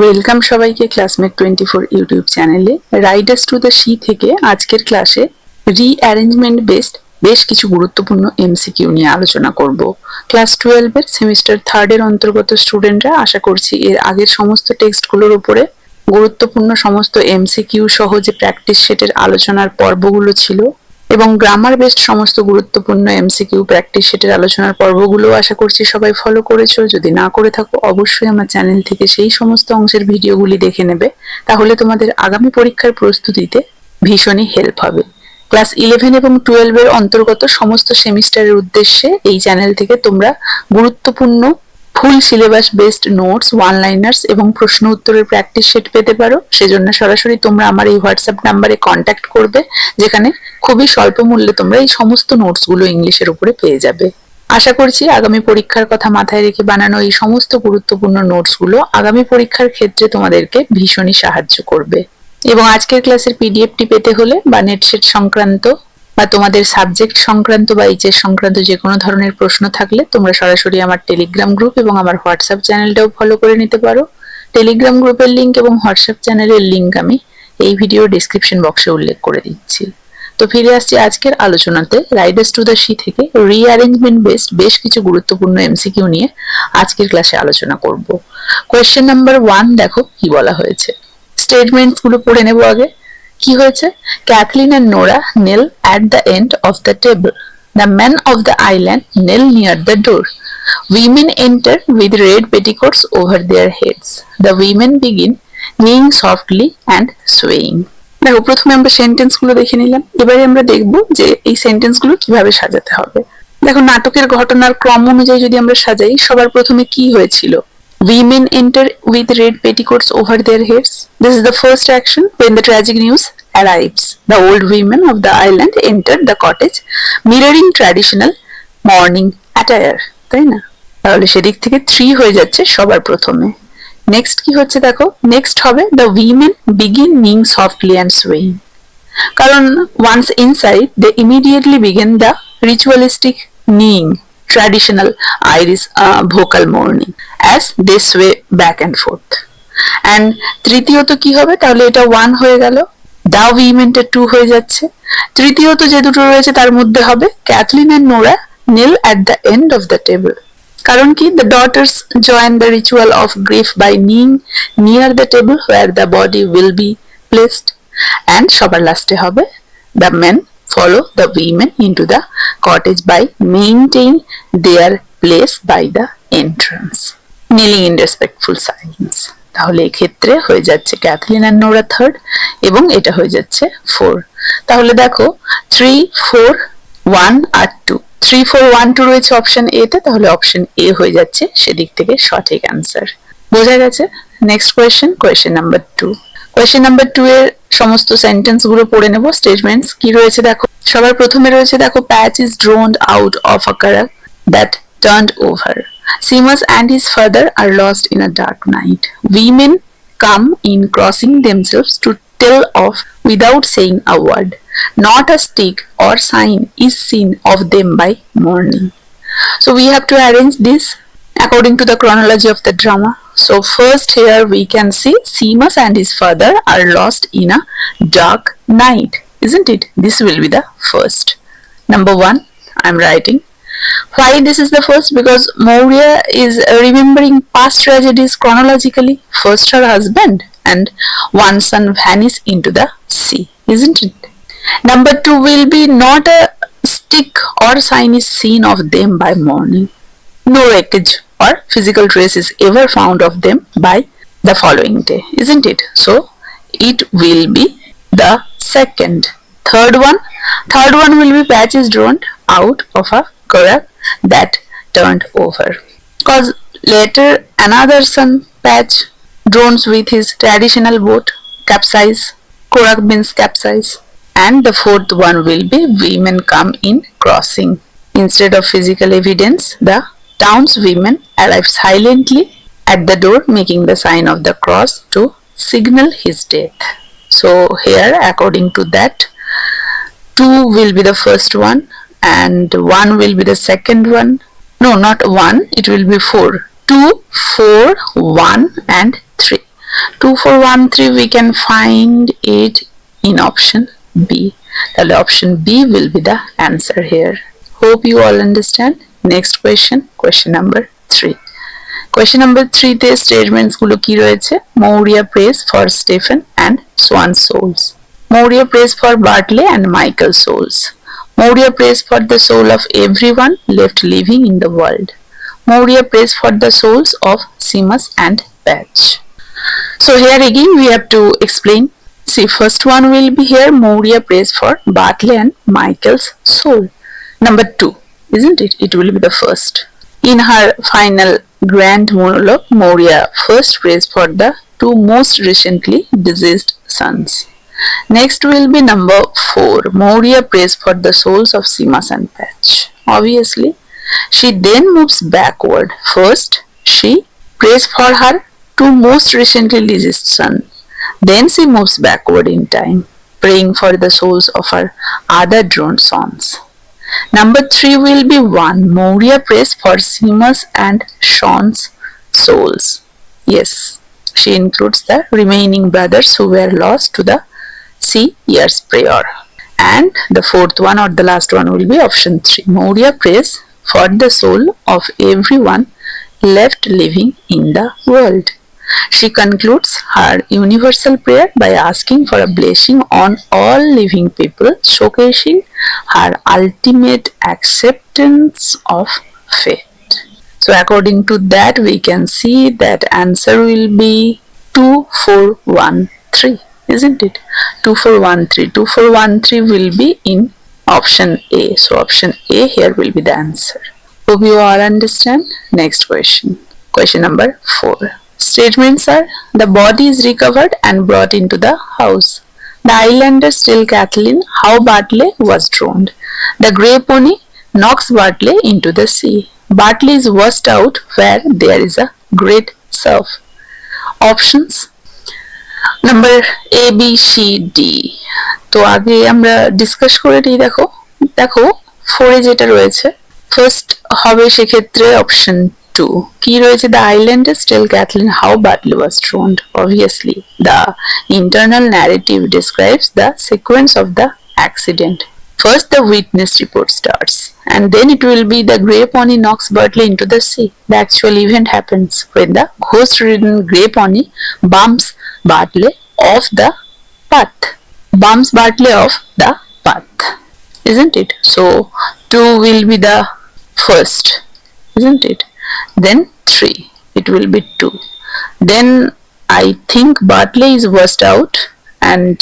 Welcome সবাইকে classmate 24 YouTube চ্যানেলে। Riders to the sea থেকে আজকের ক্লাসে রিঅ্যারেঞ্জমেন্ট বেসড বেশ কিছু গুরুত্বপূর্ণ এমসিকিউ নিয়ে আলোচনা করব। ক্লাস 12 এর সেমিস্টার 3 এর অন্তর্গত স্টুডেন্টরা আশা করছি এর আগের সমস্ত টেক্সটগুলোর উপরে গুরুত্বপূর্ণ সমস্ত এমসিকিউ সহ যে প্র্যাকটিস সেটের আলোচনার পর্বগুলো ছিল এবং গ্রামার বেসড সমস্ত গুরুত্বপূর্ণ এমসিকিউ প্র্যাকটিস সেটের আলোচনার পর্বগুলো আশা করছি সবাই ফলো করেছো। যদি না করে থাকো অবশ্যই আমার চ্যানেল থেকে সেই সমস্ত অংশের ভিডিওগুলি দেখে নেবে, তাহলে তোমাদের আগামী পরীক্ষার প্রস্তুতিতে ভীষণই হেল্প হবে। ক্লাস 11 এবং 12 এর অন্তর্গত সমস্ত সেমিস্টারের উদ্দেশ্যে এই চ্যানেল থেকে তোমরা গুরুত্বপূর্ণ full syllabus based notes, one liners এবং প্রশ্ন উত্তরের প্র্যাকটিস সেট পেতে পারো। সেজন্য সরাসরি তোমরা আমার এই হোয়াটসঅ্যাপ নাম্বারে কন্ট্যাক্ট করবে, যেখানে খুবই স্বল্প মূল্যে তোমরা এই সমস্ত নোটসগুলো ইংলিশের উপরে পেয়ে যাবে। আশা করছি আগামী পরীক্ষার কথা মাথায় রেখে বানানো এই সমস্ত গুরুত্বপূর্ণ নোটসগুলো আগামী পরীক্ষার ক্ষেত্রে তোমাদেরকে ভীষণই সাহায্য করবে। এবং আজকের ক্লাসের পিডিএফটি পেতে হলে বা নেটসেট সংক্রান্ত বা তোমাদের সাবজেক্ট সংক্রান্ত বা এইচএস সংক্রান্ত যে কোনো ধরনের প্রশ্ন থাকলে তোমরা সরাসরি আমার টেলিগ্রাম গ্রুপ এবং আমার হোয়াটসঅ্যাপ চ্যানেলটাও ফলো করে নিতে পারো। টেলিগ্রাম গ্রুপের লিংক এবং হোয়াটসঅ্যাপ চ্যানেলের লিংক আমি এই ভিডিও ডেসক্রিপশন বক্সে উল্লেখ করে দিচ্ছি। তো ফিরে আসছি আজকের আলোচনাতে। রাইডার্স টু দ্য সি থেকে রিঅ্যারেঞ্জমেন্ট বেসড বেশ কিছু গুরুত্বপূর্ণ এমসিকিউ নিয়ে আজকের ক্লাসে আলোচনা করব। কোয়েশ্চেন নাম্বার 1 দেখো কি বলা হয়েছে। স্টেটমেন্টস গুলো পড়ে নেব আগে। কি হয়েছে? Kathleen and Nora kneel at the end of the table. The men of the island kneel near the door. Women enter with red petticoats over their heads. The women begin kneeling softly and swaying. দেখো প্রথমে আমরা sentence গুলো দেখে নিলাম, এবারে আমরা দেখব যে এই সেন্টেন্স গুলো কিভাবে সাজাতে হবে। দেখো নাটকের ঘটনার ক্রম অনুযায়ী যদি আমরা সাজাই, সবার প্রথমে কি হয়েছিল? Women enter with red petticoats over their heads. This is the first action. When the tragic news arrives, the old women of the island entered the cottage, mirroring traditional morning attire. তাই না? তাহলে সেদিক থেকে 3 হয়ে যাচ্ছে সবার প্রথমে। Next কি হচ্ছে দেখো, নেক্সট হবে the women begin kneeling softly and swaying. কারণ once inside, they immediately begin the ritualistic kneeling, traditional Irish vocal mourning as they sway back and forth. And তৃতীয়ত কি হবে? তাহলে এটা 1 হয়ে গেল, the women টা 2 হয়ে যাচ্ছে। তৃতীয়ত যে দুটো রয়েছে তার মধ্যে হবে Kathleen and Nora kneel at the end of the table. কারণ কি? The daughters join the ritual of grief by kneeling near the table where the body will be placed. And সবার লাস্টে হবে the men follow the women into the cottage by maintain their place by the entrance, kneeling in respectful silence. তাহলে এই ক্ষেত্রে হয়ে যাচ্ছে Kathleen and Nora 3rd এবং এটা হয়ে যাচ্ছে 4। তাহলে দেখো 3, 4, 1 আর 2, 3, 4, 1, 2 রয়েছে অপশন এ তে, তাহলে অপশন এ হয়ে যাচ্ছে সেদিক থেকে সঠিক অ্যান্সার। বোঝা গেছে? Next question, question number 2। Question number 2 এর সমস্ত সেন্টেন্স গুলো পড়ে নেব। স্টেটমেন্টস কি রয়েছে দেখো। সবার প্রথমে রয়েছে দেখো, patch is drowned out of a carrack that turned over. Seamus and his father are lost in a dark night. Women come in crossing themselves to tell off without saying a word. Not a stick or sign is seen of them by morning. So we have to arrange this according to the chronology of the drama. So first here we can see Seamus and his father are lost in a dark night, isn't it? This will be the first. Number 1, I'm writing. Why this is the first? Because Moria is remembering past tragedies chronologically. First her husband and one son vanish into the sea, isn't it? Number 2 will be not a stick or sign is seen of them by morning. No wreckage or physical trace is ever found of them by the following day, isn't it? So it will be the second. Third one will be patch is drawn out of a karak that turned over. Cause later another son Patch drowns with his traditional boat, capsize. Korak means capsize. And the fourth one will be women come in crossing. Instead of physical evidence, the townswomen arrive silently at the door, making the sign of the cross to signal his death. So here, according to that, 2 will be the first one and 1 will be the second one. No, not 1, it will be 4. 2, 4, 1 and 3. 2 4 1 3 we can find it in option B. তাহলে option B will be the answer here. Hope you all understand. Next question, question number 3. Question number 3 তে statements গুলো কি রয়েছে? Moria prays for Stephen and Swan souls. Moria prays for Bartley and Michael souls. Moria prays for the soul of everyone left living in the world. Moria prays for the souls of Seamus and Patch. So here again we have to explain. See, first one will be here, Moria prays for Bartley and Michael's soul. Number 2, isn't it? It will be the first. In her final grand monologue, Moria first prays for the 2 most recently deceased sons. Next will be number 4, Moria prays for the souls of Seamus and Patch. Obviously, she then moves backward. First, she prays for her 2 most recently deceased sons. Then she moves backward in time, praying for the souls of her other drowned sons. Number 3 will be 1, Moria prays for Seamus and Sean's souls. Yes, she includes the remaining brothers who were lost to the sea year's prayer. And the fourth one or the last one will be option 3, Moria prays for the soul of everyone left living in the world. She concludes her universal prayer by asking for a blessing on all living people, showcasing her ultimate acceptance of fate. So according to that, we can see that answer will be 2 4 1 3, isn't it? 2 4 1 3. 2 4 1 3 will be in option A. So option A here will be the answer. Hope you all understand. Next question. Question number 4. Statements are, the body is recovered and brought into the house. The islanders tell Kathleen how Bartley was drowned. The grey pony knocks Bartley into the sea. Bartley is washed out where there is a great surf. Options number A, B, C, D. তো আগে আমরা discuss করে নিই। দেখো 4 এ যেটা রয়েছে first হবে সেক্ষেত্রে অপশন 2. কি রয়েছে? The islanders tell Kathleen how Bartley was drowned. Obviously, the internal narrative describes the sequence of the accident. First, the witness report starts, and then it will be the grey pony knocks Bartley into the sea. The actual event happens when the ghost-ridden grey pony bumps Bartley off the path. Isn't it? So 2 will be the first, isn't it? Then 3, it will be 2. Then I think Bartley is washed out and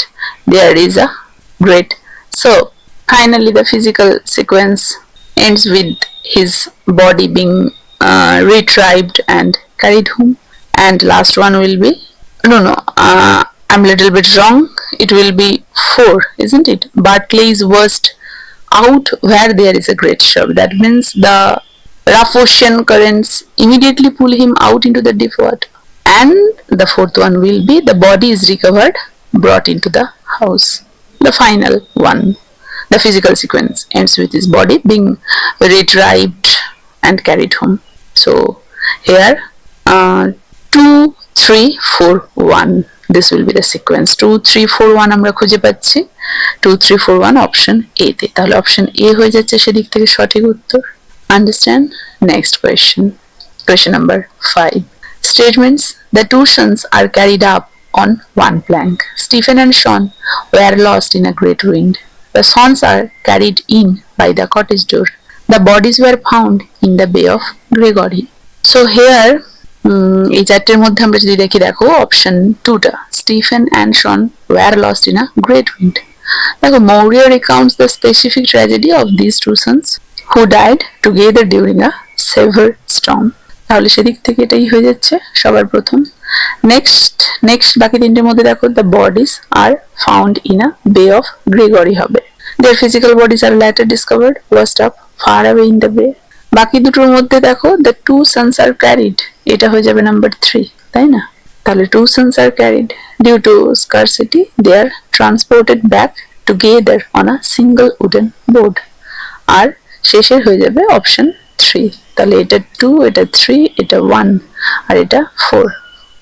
there is a great. So finally the physical sequence ends with his body being retrieved and carried home. And last one will be, I'm a little bit wrong. It will be 4, isn't it? Bartley is washed out where there is a great shock. That means the rough ocean currents immediately pull him out into the deep water. And the fourth one will be, the body is recovered, brought into the house. The final one, the physical sequence ends with his body being retrieved and carried home. So here 2 3 4 1, this will be the sequence. 2 3 4 1 আমরা খুঁজে পাচ্ছি 2 3 4 1 option A তে। তাহলে option A হয়ে যাচ্ছে সেদিক থেকে সঠিক উত্তর। Understand? Next question. Question number 5. Statements, the 2 sons are carried up on one plank. Stephen and Sean were lost in a great wind. The sons are carried in by the cottage door. The bodies were found in the Bay of Gregory. So here এই চারটের মধ্যে আমরা যদি দেখো option 2টা, Stephen and Sean were lost in a great wind. দেখো Moria recounts the specific tragedy of these 2 sons who died together during a severe storm. তাহলে সেদিক থেকে এটাই হয়ে যাচ্ছে সবার প্রথম। নেক্সট বাকি তিনটের মধ্যে দেখো, the bodies are found in a Bay of Gregory হবে। Their physical bodies are later discovered washed up far away in the bay. বাকি দুটোর মধ্যে দেখো, the 2 sons are carried, এটা হয়ে যাবে নাম্বার 3, তাই না? তাহলে 2 sons are carried due to scarcity, they are transported back together on a single wooden board. আর শেষের হয়ে যাবে অপশন 3। তাহলে এটা 2, এটা 3, এটা 1 আর এটা 4.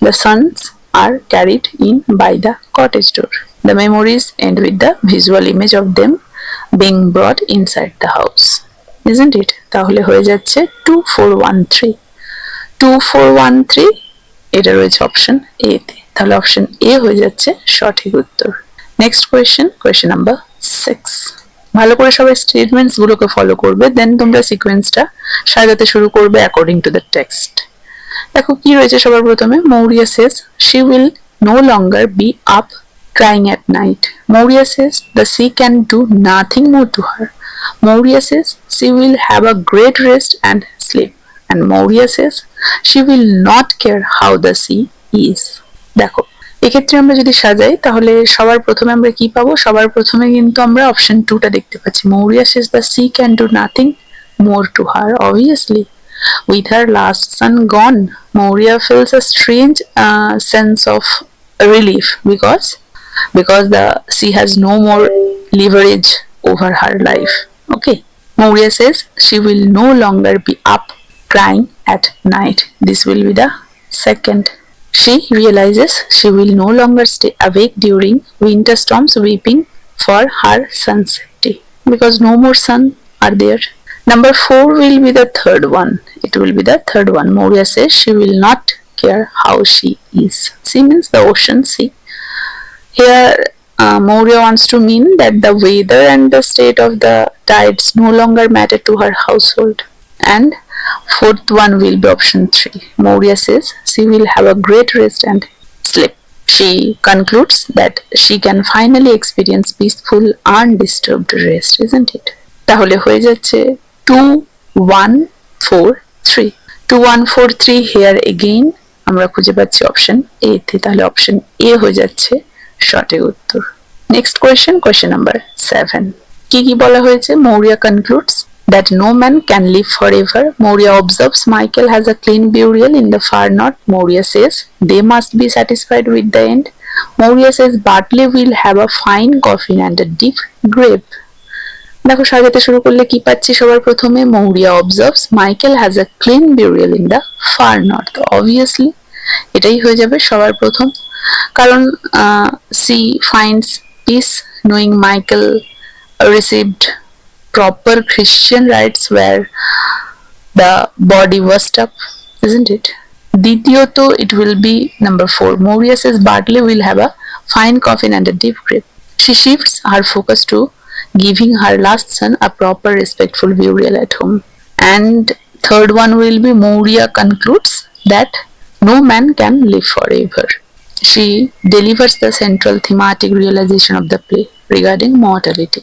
The sons are carried in by the cottage door. The memories end with the visual image of them being brought inside the house. Isn't it? তাহলে হয়ে যাচ্ছে 2413. 2413 এটা রয়েছে অপশন এ তে। তাহলে অপশন এ হয়ে যাচ্ছে সঠিক উত্তর। Next question number 6। ভালো করে সবাই স্টেটমেন্টস গুলোকে ফলো করবে, দেন তোমরা সিকোয়েন্সটা সাজাতে শুরু করবে অ্যাকর্ডিং টু দ্য টেক্সট। দেখো কি রয়েছে সবার প্রথমে, মৌরিয়া সেজ she will no longer be up crying at night. Mauria says the sea can do nothing more to her. Mauria says she will have a great rest and sleep. And Mauria says she will not care how the sea is. দেখো এক্ষেত্রে আমরা যদি সাজাই তাহলে সবার প্রথমে আমরা কি পাবো, সবার প্রথমে কিন্তু আমরা অপশন 2টা দেখতে পাচ্ছি। Mauria says the sea can do nothing more to her. Obviously, with her last son gone, Mauria feels a strange sense of relief because the sea has no more leverage over her life. Okay, Mauria says she will no longer be up crying at night. This will be the second. She realizes she will no longer stay awake during winter storms weeping for her son's safety because no more sun are there. Number 4 will be the third one. It will be the third one. Mauria says she will not care how she is. Sea means the ocean, sea. Here Mauria wants to mean that the weather and the state of the tides no longer matter to her household. And fourth one will be option 3. Mauria says she will have a great rest and sleep. She concludes that she can finally experience peaceful, undisturbed rest, isn't it? তাহলে হয়ে যাচ্ছে 2143. 2143 here again আমরা খুঁজে পাচ্ছি option A তে। তাহলে option A হয়ে যাচ্ছে সঠিক উত্তর। Next question number 7। কি বলা হয়েছে, Mauria concludes that no man can live forever. Mauria observes Michael has a clean burial in the far north. Mauria says they must be satisfied with the end. Mauria says Bartley will have a fine coffin and a deep grave. দেখো সাজাতে শুরু করলে কি পাচ্ছি সবার প্রথমে, Mauria observes Michael has a clean burial in the far north. Obviously এটাই হয়ে যাবে সবার প্রথম, কারণ she finds peace knowing Michael received proper Christian rites where the body washed up, isn't it? দ্বিতীয়ত it will be number 4. Mauria says Bartley will have a fine coffin and a deep grave. She shifts her focus to giving her last son a proper respectful burial at home. And third one will be Mauria concludes that no man can live forever. She delivers the central thematic realization of the play regarding mortality.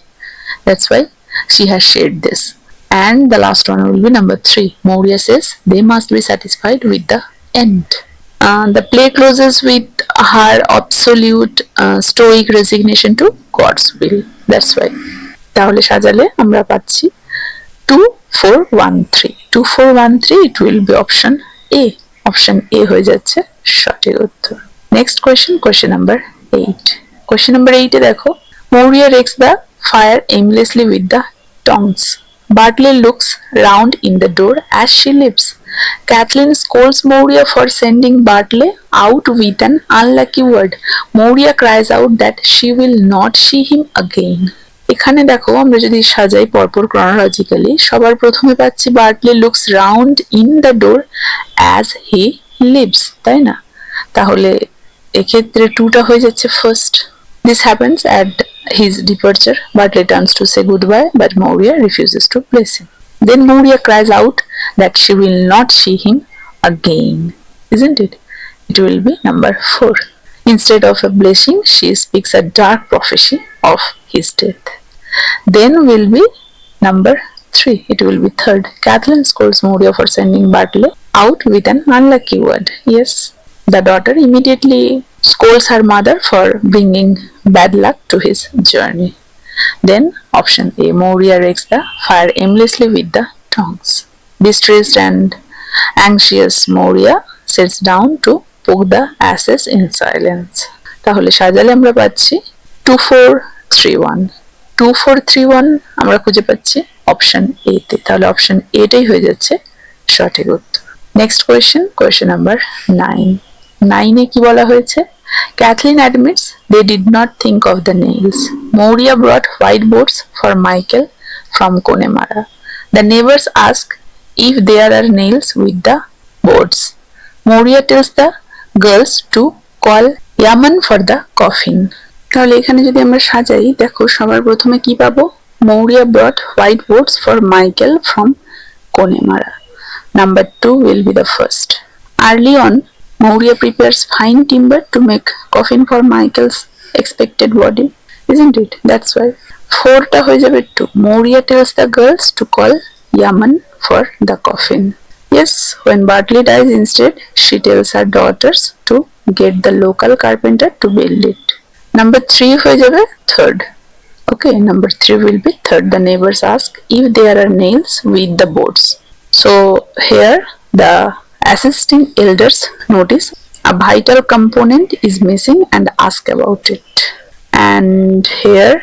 That's why she has shared this. And the last one will be number 3. Mauria says they must be satisfied with the end. The play closes with her absolute stoic resignation to God's will. That's why. তাহলে সাজালে আমরা পাচ্ছি 2413. 2413 it will be option A. Option A হয়ে যাচ্ছে সঠিক উত্তর। Next question number 8। Question number 8 এ দেখো, Mauria rakes the fire aimlessly with the tongs. Bartley looks round in the door as she leaves. Kathleen scolds Mauria for sending Bartley out with an unlucky word. Mauria cries out that she will not see him again. এখানে দেখো আমরা যদি সাজাই পরপর chronologically, সবার প্রথমে পাচ্ছি Bartley looks round in the door as he leaves, তাই না? তাহলে এক্ষেত্রে 2টা হয়ে যাচ্ছে first. This happens at his departure. Bartley turns to say goodbye, but Mauria refuses to bless him. Then Mauria cries out that she will not see him again, isn't it? It will be number 4. Instead of a blessing, she speaks a dark prophecy of his death. Then will be number 3. It will be third. Kathleen scolds Mauria for sending Bartley out with an unlucky word. Yes, the daughter immediately scolds her mother for bringing bad luck to his journey. Then option A. Mauria rakes the fire aimlessly with the tongs. Distressed and anxious, Mauria sits down to poke the ashes in silence. তাহলে সাজালে আমরা পাচ্ছি 2431. 2431 আমরা খুঁজে পাচ্ছি option A তে। তাহলে option এটাই হয়ে যাচ্ছে সঠিক উত্তর। Next question number 9। 9-এ কি বলা হয়েছে? Kathleen admits they did not think of the nails. Maurya brought whiteboards for Michael from Connemara. The neighbors ask if there are nails with the boards. Maurya tells the girls to call Yaman for the coffin. তাহলে এখানে যদি আমরা সাজাই, দেখো সবার প্রথমে কি পাবো? Maurya brought whiteboards for Michael from Connemara. Number 2 will be the first. Early on, Maurya prepares fine timber to make coffin for Michael's expected body, isn't it? That's why 4টা হয়ে যাবে 2. Maurya tells the girls to call Yaman for the coffin. Yes, when Bartley dies instead, she tells her daughters to get the local carpenter to build it. Number 3 হয়ে যাবে 3rd. Okay, number 3 will be 3rd. The neighbors ask if there are nails with the boards. So here the assisting elders notice a vital component is missing and ask about it. And here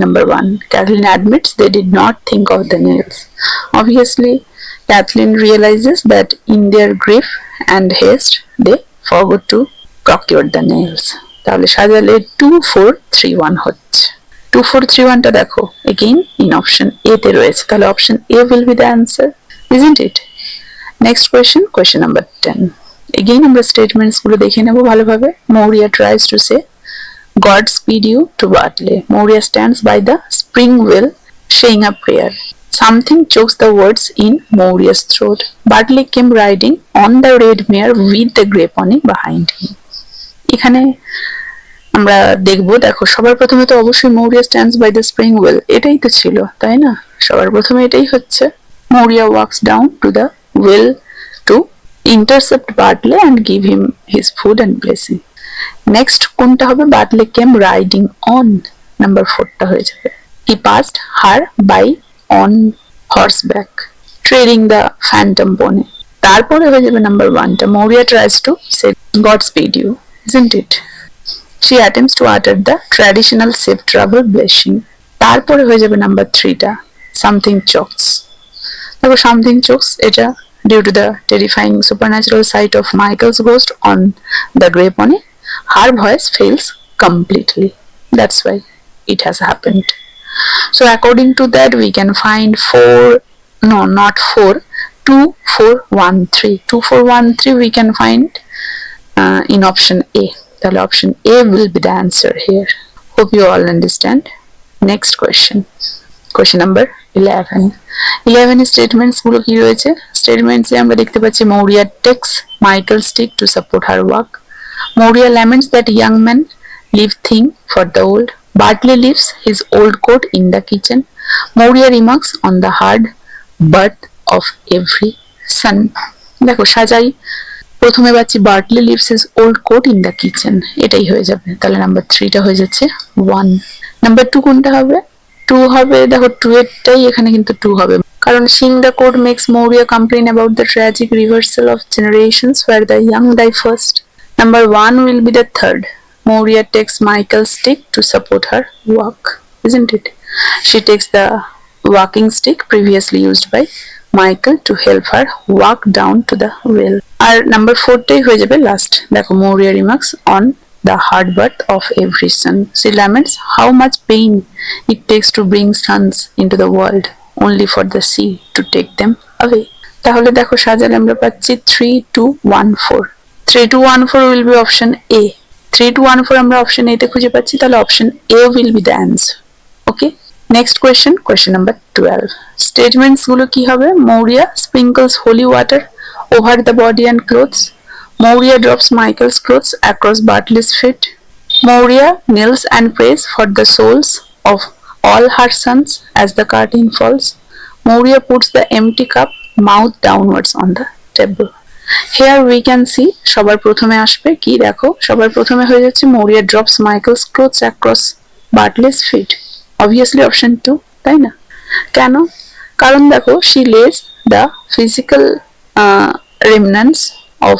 number 1, Kathleen admits they did not think of the nails. Obviously, Kathleen realizes that in their grief and haste they forgot to procure the nails. তাহলে সাজালে 2 4 3 1 হচ্ছে। 2 4 3 1 টা দেখো again in option A তে রয়েছে, তাহলে option A will be the answer, isn't it? Next question, question number 10. Again আমরা statements গুলো দেখে নেব ভালোভাবে। Maurya tries to say God speed you to Bartley. Maurya stands by the spring well saying a prayer. Something chokes the words in Maurya's throat. Bartley came riding on the red mare with the grey pony behind him. এখানে আমরা দেখবো, দেখো সবার প্রথমে তো অবশ্যই Maurya stands by the spring well, এটাই তো ছিল, তাই না? সবার প্রথমে এটাই হচ্ছে। Maurya walks down to the well to intercept Bartley and give him his food and blessing. Next কোনটা হবে? Bartley came riding on, number 4টা হয়ে যাবে। He passed her by on horseback, trailing the phantom pony. তারপরে হয়ে যাবে number 1টা, Maurya tries to say God speed you, isn't it? She attempts to utter the traditional safe travel blessing. তারপরে হয়ে যাবে number 3টা, something chokes. দেখো something chokes এটা due to the terrifying supernatural sight of Michael's ghost on the grey pony, her voice fails completely. That's why it has happened. So according to that we can find 2 4 1 3. 2 4 1 3 we can find in option A. The option A will be the answer here. Hope you all understand. Next question, question number 11. 11 statements গুলো কি রয়েছে? Statements এ আমরা দেখতে পাচ্ছি Maurya takes Michael's stick to support her walk. Maurya laments that young man leave thing for the old. Bartley leaves his old coat in the kitchen. Maurya remarks on the hard birth of every son. দেখো সাজাই, প্রথমে পাচ্ছি Bartley leaves his old coat in the kitchen, এটাই হয়ে যাবে। তাহলে number 3টা হয়ে যাচ্ছে 1। নাম্বার 2 কোনটা হবে? 2 হবে, দেখো 2 এরটাই এখানে কিন্তু 2 হবে, কারণ Synge the court makes Maurya complain about the tragic reversal of generations where the young die first. Number 1 will be the 3rd. Maurya takes Michael's stick to support her walk, isn't it? She takes the walking stick previously used by Michael to help her walk down to the well. আর number 4টাই হয়ে যাবে last. দেখো Maurya remarks on the hard birth of every son. She laments how much pain it takes to bring sons into the world, only for the sea to take them away. তাহলে দেখো সাজালে আমরা পাচ্ছি 3 2 1 4. 3 2 1 4 will be option A. 3 2 1 4 আমরা option A তে খুঁজে পাচ্ছি, তাহলে option A will be the answer. Okay, next question, question number 12. Statements গুলো কি হবে? Maurya sprinkles holy water over the body and clothes. Maurya drops Michael's clothes across Bartley's feet. Maurya kneels and prays for the souls of all her sons as the curtain falls. Maurya puts the empty cup mouth downwards on the table. Here we can see সবার প্রথমে আসবে কি, দেখো সবার প্রথমে হয়ে যাচ্ছে Maurya drops Michael's clothes across Bartley's feet. Obviously option 2, তাই না? কেন? কারণ দেখো she lays the physical remnants of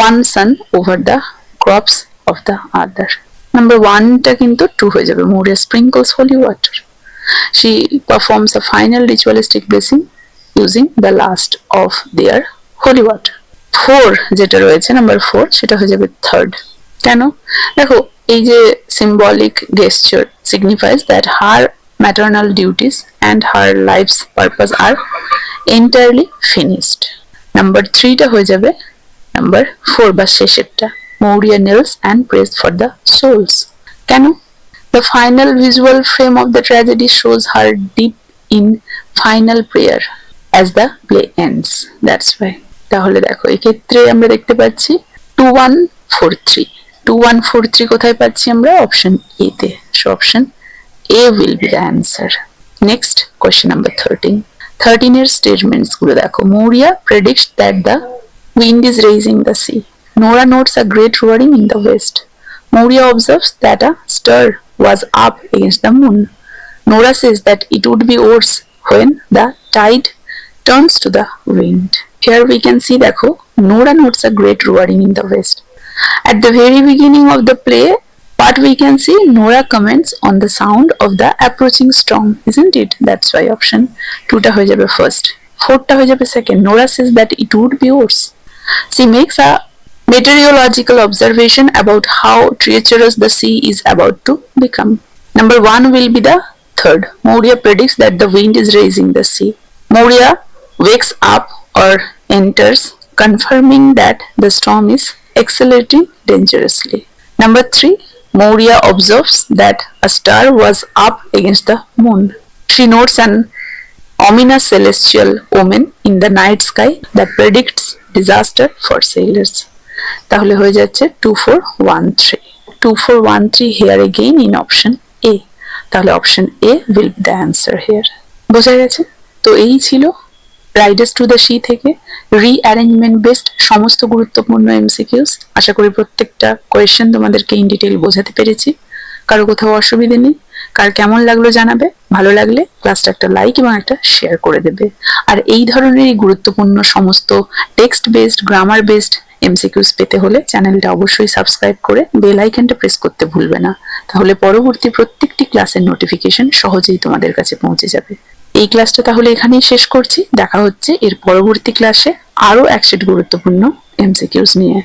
one son over the crops of the other. Number 1টা কিন্তু 2 হয়ে যাবে, Maurya sprinkles holy water. She performs a final ritualistic blessing using the last of their holy water. Four যেটা রয়েছে number 4 সেটা হয়ে যাবে third. কেন? দেখো এই যে symbolic gesture signifies that her maternal duties and her life's purpose are entirely finished. Number 3 টা হয়ে যাবে নাম্বার 4 বা শেষেরটা, Moria kneels and prays for the souls. কেন? The final visual frame of the tragedy shows her deep in final prayer as the play ends. That's why. তাহলে দেখো এক্ষেত্রে আমরা দেখতে পাচ্ছি 2143 2143 কোথায় পাচ্ছি আমরা? অপশন এ তে। So option A will be the answer. Next question number 13 এর স্টেটমেন্টস গুলো দেখো। Moria predicts that the wind is raising the sea. Nora notes a great roaring in the west. Moria observes that a star was up against the moon. Nora says that it would be worse when the tide turns to the wind. Here we can see দেখো Nora notes a great roaring in the west. At the very beginning of the play, what we can see, Nora comments on the sound of the approaching storm, isn't it? That's why option 2 টা হয়ে যাবে first, 4 টা হয়ে যাবে second. Nora says that it would be worse. She makes a meteorological observation about how treacherous the sea is about to become. Number 1 will be the third. Moria predicts that the wind is raising the sea. Moria wakes up or enters, confirming that the storm is accelerating dangerously. Number 3, Moria observes that a star was up against the moon. She notes an ominous celestial omen in the night sky that predicts disaster for sailors. তাহলে হয়ে যাচ্ছে 2413 2413 here again in option A. তাহলে option A will be the answer here. বোঝা গেছে? তো এই ছিল Riders to the sea থেকে রিঅ্যারেঞ্জমেন্ট বেসড সমস্ত গুরুত্বপূর্ণ এমসিকিউস। আশা করি প্রত্যেকটা কোয়েশ্চেন তোমাদেরকে ইন ডিটেইল বোঝাতে পেরেছি। কারো কোথাও অসুবিধে নেই। কার কেমন লাগলো জানাবে। ভালো লাগলে ক্লাসটা একটা লাইক এবং একটা শেয়ার করে দেবে। আর এই ধরনেরই গুরুত্বপূর্ণ সমস্ত text based grammar based MCQs পেতে হলে চ্যানেলটা অবশ্যই সাবস্ক্রাইব করে বেল আইকনটা প্রেস করতে ভুলবে না। তাহলে পরবর্তী প্রত্যেকটি ক্লাসের নোটিফিকেশন সহজেই তোমাদের কাছে পৌঁছে যাবে। এই ক্লাসটা তাহলে এখানেই শেষ করছি। দেখা হচ্ছে এর পরবর্তী ক্লাসে আরো এক সেট গুরুত্বপূর্ণ এমসিকিউস নিয়ে।